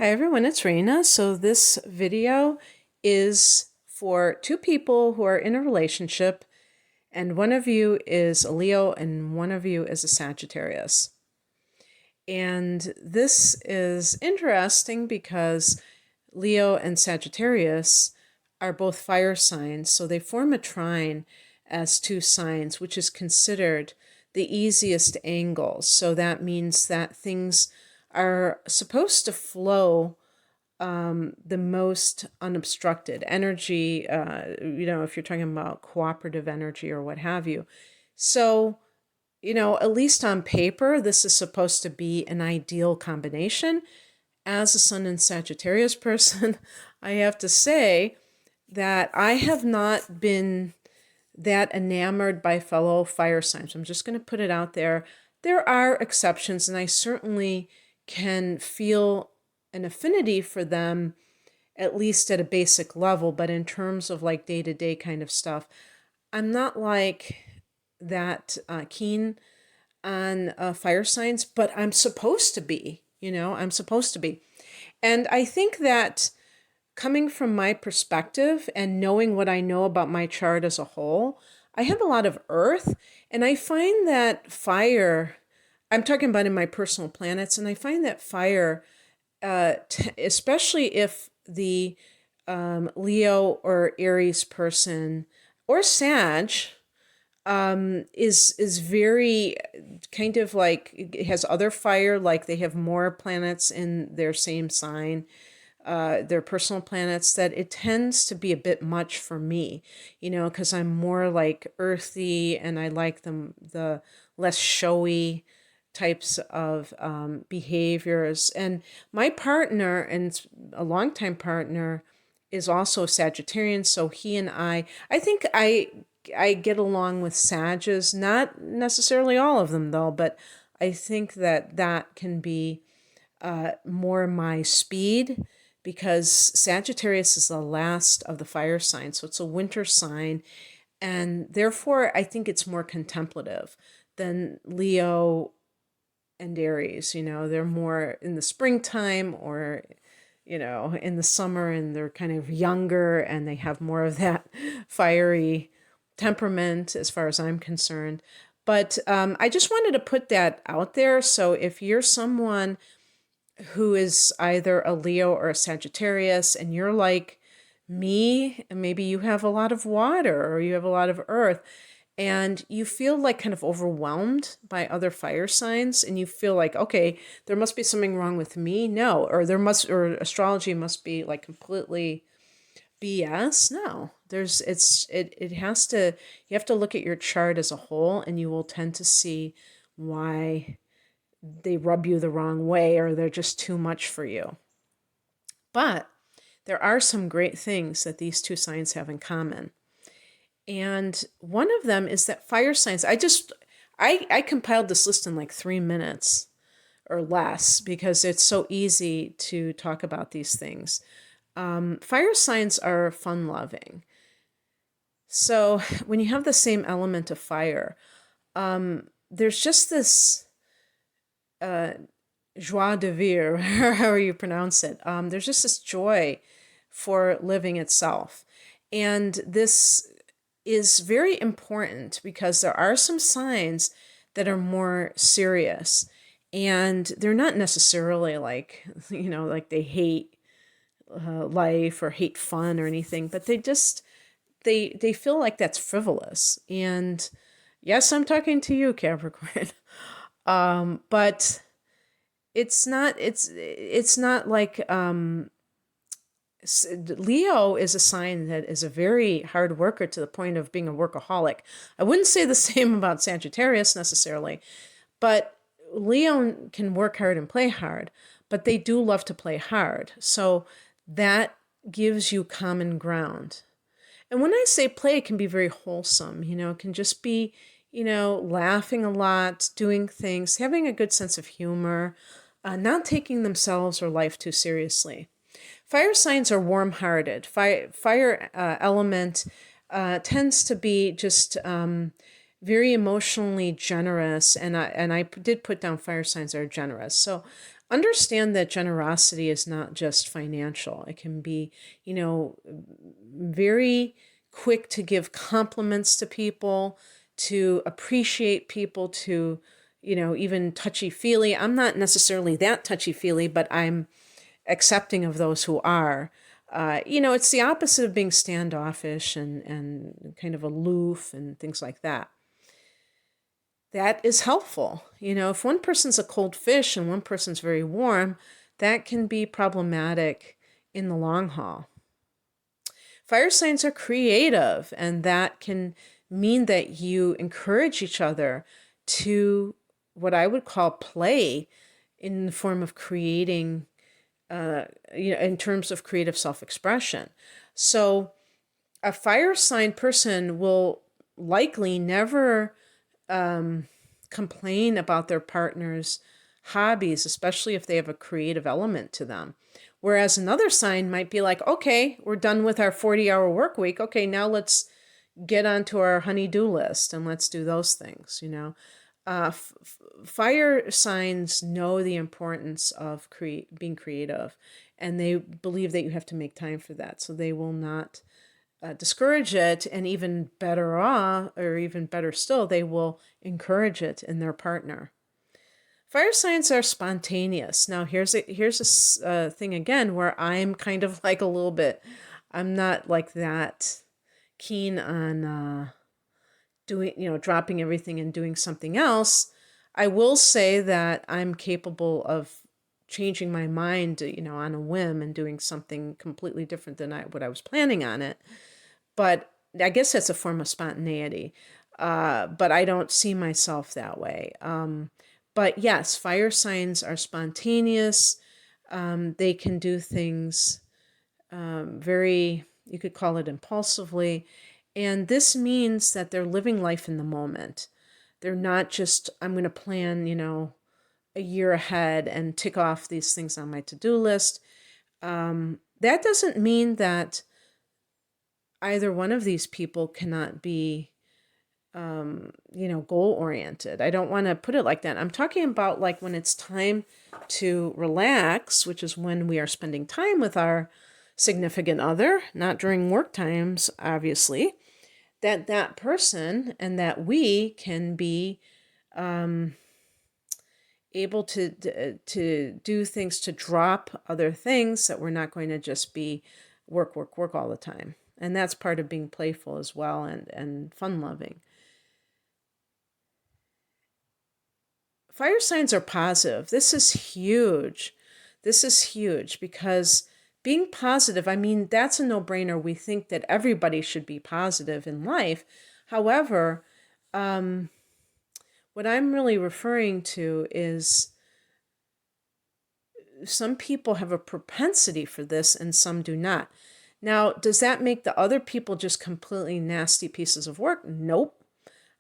Hi everyone, it's Raina. So this video is for two people who are in a relationship, and one of you is a Leo and one of you is a Sagittarius. And this is interesting because Leo and Sagittarius are both fire signs, so they form a trine as two signs, which is considered the easiest angle. So that means that things are supposed to flow the most unobstructed energy, if you're talking about cooperative energy or what have you. So, at least on paper, this is supposed to be an ideal combination. As a Sun and Sagittarius person, I have to say that I have not been that enamored by fellow fire signs. I'm just going to put it out there. There are exceptions, and I certainly can feel an affinity for them, at least at a basic level. But in terms of like day-to-day kind of stuff, I'm not like that keen on fire signs, but I'm supposed to be, I'm supposed to be. And I think that coming from my perspective and knowing what I know about my chart as a whole, I have a lot of earth, and I find that fire, I'm talking about in my personal planets, and I find that fire, especially if the Leo or Aries person or Sag is very kind of like it has other fire, like they have more planets in their same sign, their personal planets, that it tends to be a bit much for me, because I'm more like earthy and I like the less showy types of behaviors. And my partner, and a longtime partner, is also Sagittarian, so he and I think I get along with Sages, not necessarily all of them though, but I think that can be more my speed, because Sagittarius is the last of the fire signs, so it's a winter sign, and therefore I think it's more contemplative than Leo and Aries. They're more in the springtime or in the summer, and they're kind of younger and they have more of that fiery temperament as far as I'm concerned. But I just wanted to put that out there. So if you're someone who is either a Leo or a Sagittarius and you're like me, and maybe you have a lot of water or you have a lot of earth, and you feel like kind of overwhelmed by other fire signs, and you feel like, okay, there must be something wrong with me. No, or astrology must be like completely BS. No, it has to, you have to look at your chart as a whole, and you will tend to see why they rub you the wrong way or they're just too much for you. But there are some great things that these two signs have in common. And one of them is that fire signs, I compiled this list in like 3 minutes or less because it's so easy to talk about these things. Fire signs are fun loving. So when you have the same element of fire, there's just this joie de vivre, however you pronounce it. There's just this joy for living itself. And this is very important because there are some signs that are more serious, and they're not necessarily like, like they hate life or hate fun or anything, but they feel like that's frivolous. And yes, I'm talking to you, Capricorn. But it's not like Leo is a sign that is a very hard worker to the point of being a workaholic. I wouldn't say the same about Sagittarius necessarily, but Leo can work hard and play hard, but they do love to play hard. So that gives you common ground. And when I say play, it can be very wholesome, it can just be, laughing a lot, doing things, having a good sense of humor, not taking themselves or life too seriously. Fire signs are warm-hearted. Fire element tends to be just very emotionally generous, and I did put down fire signs that are generous. So understand that generosity is not just financial. It can be, very quick to give compliments to people, to appreciate people, to, even touchy-feely. I'm not necessarily that touchy-feely, but I'm accepting of those who are. It's the opposite of being standoffish and kind of aloof and things like that. That is helpful. If one person's a cold fish and one person's very warm, that can be problematic in the long haul. Fire signs are creative, and that can mean that you encourage each other to what I would call play in the form of creating, in terms of creative self-expression. So a fire sign person will likely never complain about their partner's hobbies, especially if they have a creative element to them. Whereas another sign might be like, okay, we're done with our 40-hour work week. Okay, now let's get onto our honey-do list and let's do those things, Fire signs know the importance of being creative, and they believe that you have to make time for that. So they will not discourage it, and even better still, they will encourage it in their partner. Fire signs are spontaneous. Now, here's a thing again where I'm kind of like a little bit, I'm not like that keen on doing, dropping everything and doing something else. I will say that I'm capable of changing my mind, on a whim and doing something completely different than what I was planning on it. But I guess that's a form of spontaneity. But I don't see myself that way. But yes, fire signs are spontaneous. They can do things you could call it impulsively. And this means that they're living life in the moment. They're not just, I'm going to plan, a year ahead and tick off these things on my to-do list. That doesn't mean that either one of these people cannot be goal oriented. I don't want to put it like that. I'm talking about like when it's time to relax, which is when we are spending time with our significant other, not during work times, obviously, that person and that we can be able to do things, to drop other things, that we're not going to just be work all the time. And that's part of being playful as well, and fun-loving. Fire signs are positive. This is huge. This is huge because being positive, I mean, that's a no-brainer. We think that everybody should be positive in life. However, what I'm really referring to is some people have a propensity for this and some do not. Now, does that make the other people just completely nasty pieces of work? Nope.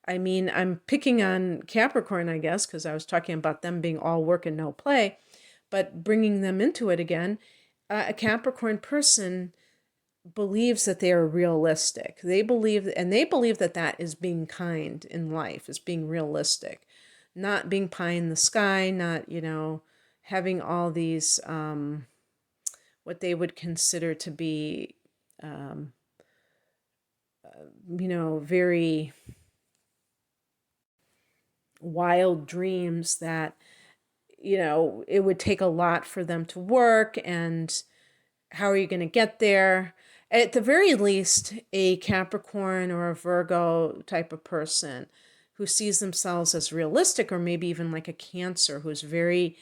I mean, I'm picking on Capricorn, I guess, because I was talking about them being all work and no play, but bringing them into it again, a Capricorn person believes that they are realistic. They believe that that is being kind in life, is being realistic, not being pie in the sky, not, having all these, what they would consider to be, very wild dreams that, it would take a lot for them to work, and how are you going to get there? At the very least, a Capricorn or a Virgo type of person who sees themselves as realistic, or maybe even like a Cancer who's very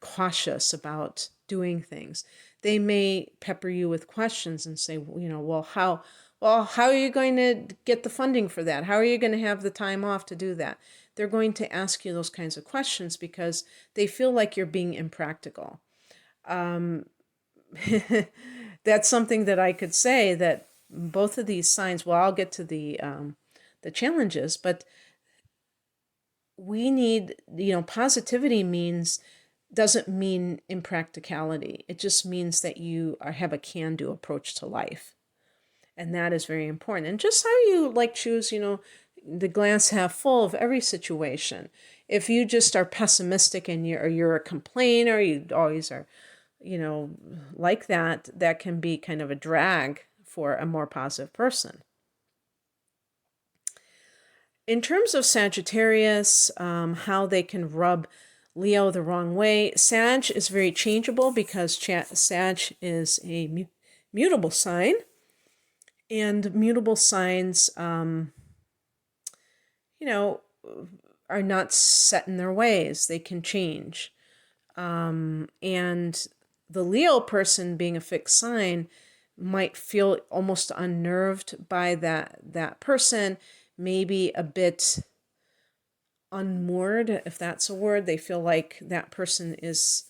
cautious about doing things. They may pepper you with questions and say, how are you going to get the funding for that? How are you going to have the time off to do that? They're going to ask you those kinds of questions because they feel like you're being impractical. That's something that I could say, that both of these signs, well, I'll get to the challenges, but we need, positivity doesn't mean impracticality. It just means that you have a can-do approach to life. And that is very important. And just how you choose, the glass half full of every situation. If you just are pessimistic and you're a complainer, you always are, like that, that can be kind of a drag for a more positive person. In terms of Sagittarius, how they can rub Leo the wrong way, Sag is very changeable because Sag is a mutable sign. And mutable signs, are not set in their ways. They can change. And the Leo person, being a fixed sign, might feel almost unnerved by that person, maybe a bit unmoored, if that's a word. They feel like that person is,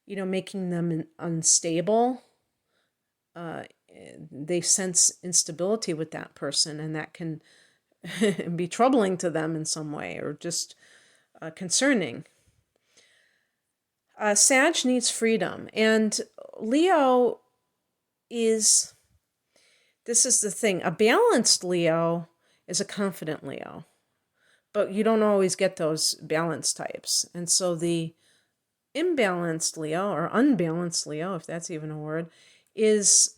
making them unstable. They sense instability with that person, and that can be troubling to them in some way, or just concerning. Sag needs freedom, and Leo this is the thing, a balanced Leo is a confident Leo, but you don't always get those balanced types. And so the imbalanced Leo, or unbalanced Leo, if that's even a word, is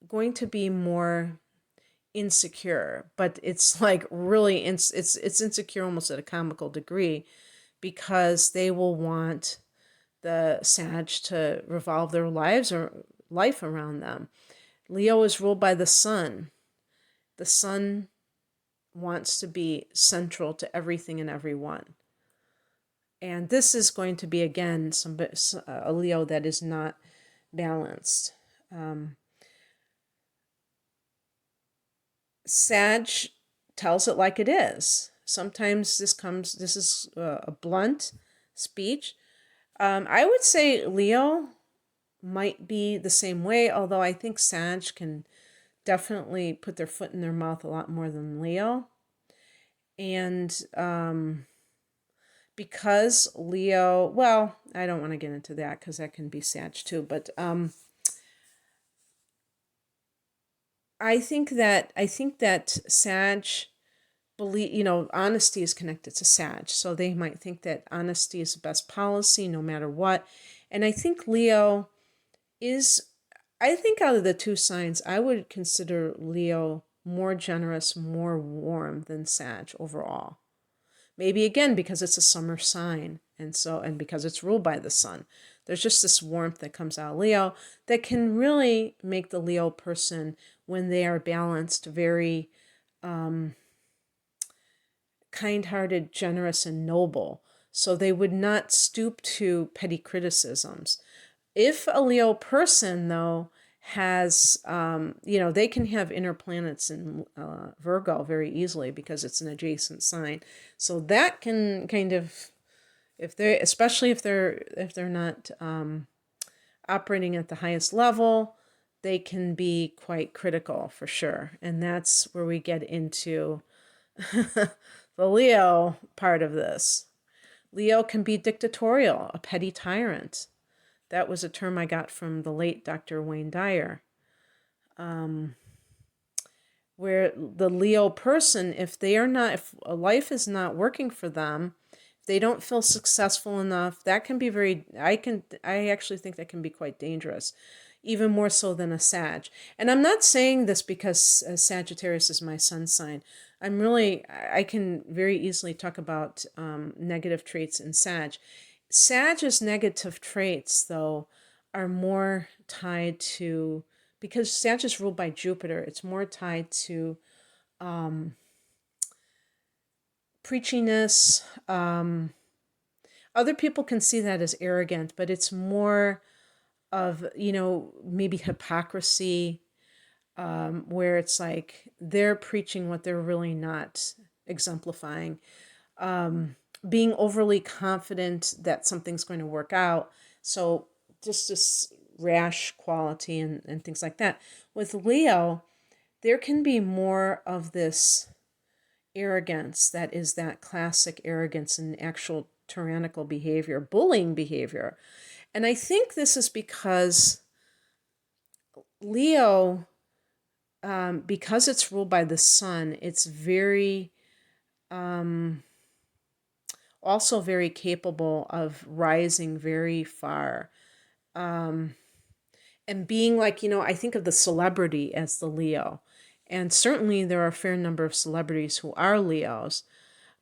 going to be more insecure, but it's like really it's insecure almost at a comical degree, because they will want the Sag to revolve their life around them. Leo is ruled by the sun. The sun wants to be central to everything and everyone. And this is going to be, again, a Leo that is not balanced. Sag tells it like it is. Sometimes this is a blunt speech. I would say Leo might be the same way, although I think Sag can definitely put their foot in their mouth a lot more than Leo. And because Leo, well, I don't want to get into that because that can be Sag too, but I think that Sag believe, honesty is connected to Sag. So they might think that honesty is the best policy no matter what. And I think Leo I think out of the two signs, I would consider Leo more generous, more warm than Sag overall. Maybe again because it's a summer sign, and because it's ruled by the sun. There's just this warmth that comes out of Leo that can really make the Leo person, when they are balanced, very kind-hearted, generous, and noble. So they would not stoop to petty criticisms. If a Leo person, though, has, they can have inner planets in Virgo very easily because it's an adjacent sign. So that can kind of, especially if they're not operating at the highest level, they can be quite critical for sure. And that's where we get into the Leo part of this. Leo can be dictatorial, a petty tyrant. That was a term I got from the late Dr. Wayne Dyer. Where the Leo person, if life is not working for them, if they don't feel successful enough, that can be I actually think that can be quite dangerous, even more so than a Sag. And I'm not saying this because Sagittarius is my sun sign. I can very easily talk about negative traits in Sag. Sag's negative traits, though, are more tied to, because Sag is ruled by Jupiter, it's more tied to preachiness. Other people can see that as arrogant, but it's more of, maybe hypocrisy, where it's like they're preaching what they're really not exemplifying. Being overly confident that something's going to work out. So just this rash quality and things like that. With Leo, there can be more of this arrogance that is that classic arrogance and actual tyrannical behavior, bullying behavior. And I think this is because Leo because it's ruled by the sun, it's very, also very capable of rising very far. And being like, I think of the celebrity as the Leo. And certainly there are a fair number of celebrities who are Leos,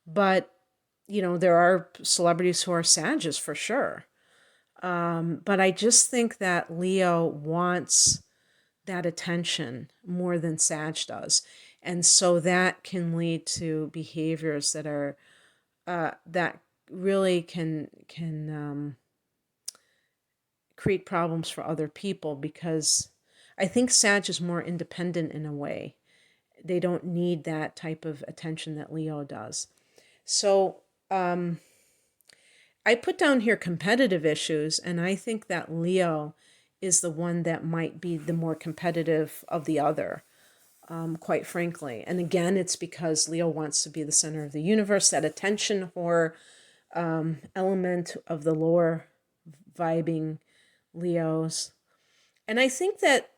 but, there are celebrities who are Sagittarius for sure. But I just think that Leo wants that attention more than Sag does. And so that can lead to behaviors that are, that really can create problems for other people, because I think Sag is more independent in a way. They don't need that type of attention that Leo does. So I put down here competitive issues, and I think that Leo is the one that might be the more competitive of the other, quite frankly. And again, it's because Leo wants to be the center of the universe, that attention whore element of the lower vibing Leos. And I think that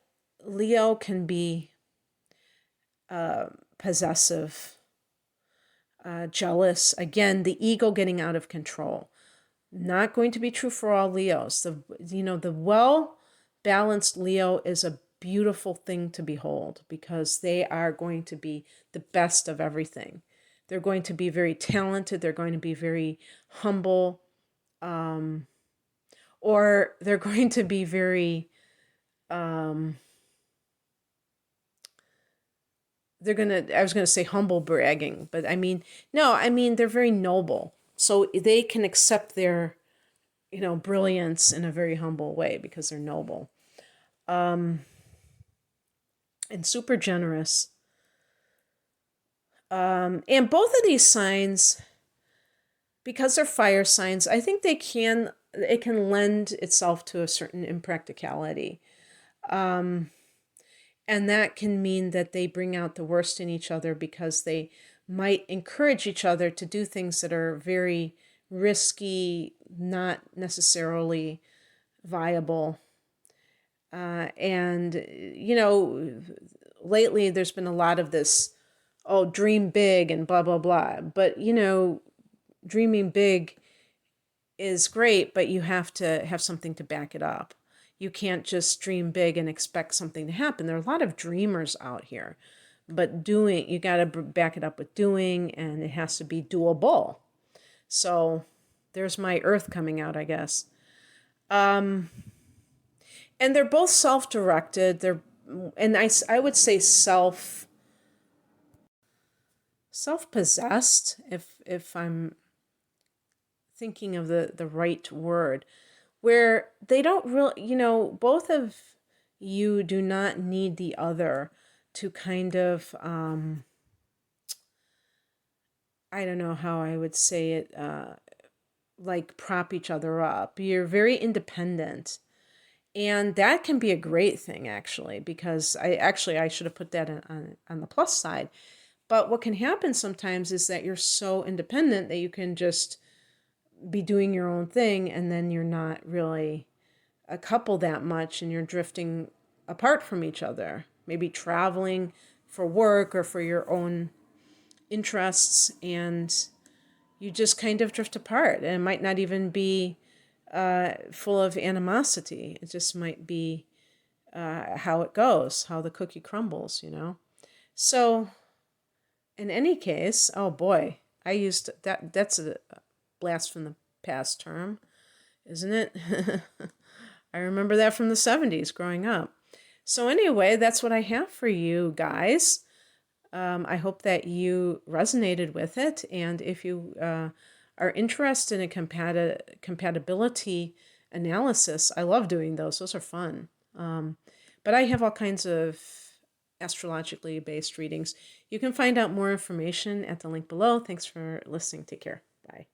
Leo can be possessive, jealous. Again, the ego getting out of control. Not going to be true for all Leos. The well-balanced Leo is a beautiful thing to behold, because they are going to be the best of everything. They're going to be very talented. They're going to be very humble. Or they're going to be very, I was going to say humble bragging, but no, they're very noble. So they can accept their, brilliance in a very humble way because they're noble. And super generous. And both of these signs, because they're fire signs, I think it can lend itself to a certain impracticality. And that can mean that they bring out the worst in each other, because they might encourage each other to do things that are very risky, not necessarily viable. And, lately there's been a lot of this, dream big and blah, blah, blah. But, dreaming big is great, but you have to have something to back it up. You can't just dream big and expect something to happen. There are a lot of dreamers out here, but you got to back it up with doing, and it has to be doable. So there's my Earth coming out, I guess. And they're both self-directed. I would say self-possessed, if I'm thinking of the right word, where they don't really, both of you do not need the other to kind of, I don't know how I would say it, like prop each other up. You're very independent. And that can be a great thing, actually, because I should have put that on the plus side. But what can happen sometimes is that you're so independent that you can just be doing your own thing, and then you're not really a couple that much, and you're drifting apart from each other, maybe traveling for work or for your own interests, and you just kind of drift apart. And it might not even be full of animosity. It just might be how it goes, how the cookie crumbles, So in any case, oh boy, I used that. That's a blast from the past term, isn't it? I remember that from the 70s growing up. So anyway, that's what I have for you guys. I hope that you resonated with it. And if you are interested in compatibility analysis, I love doing those. Those are fun. But I have all kinds of astrologically based readings. You can find out more information at the link below. Thanks for listening. Take care. Bye.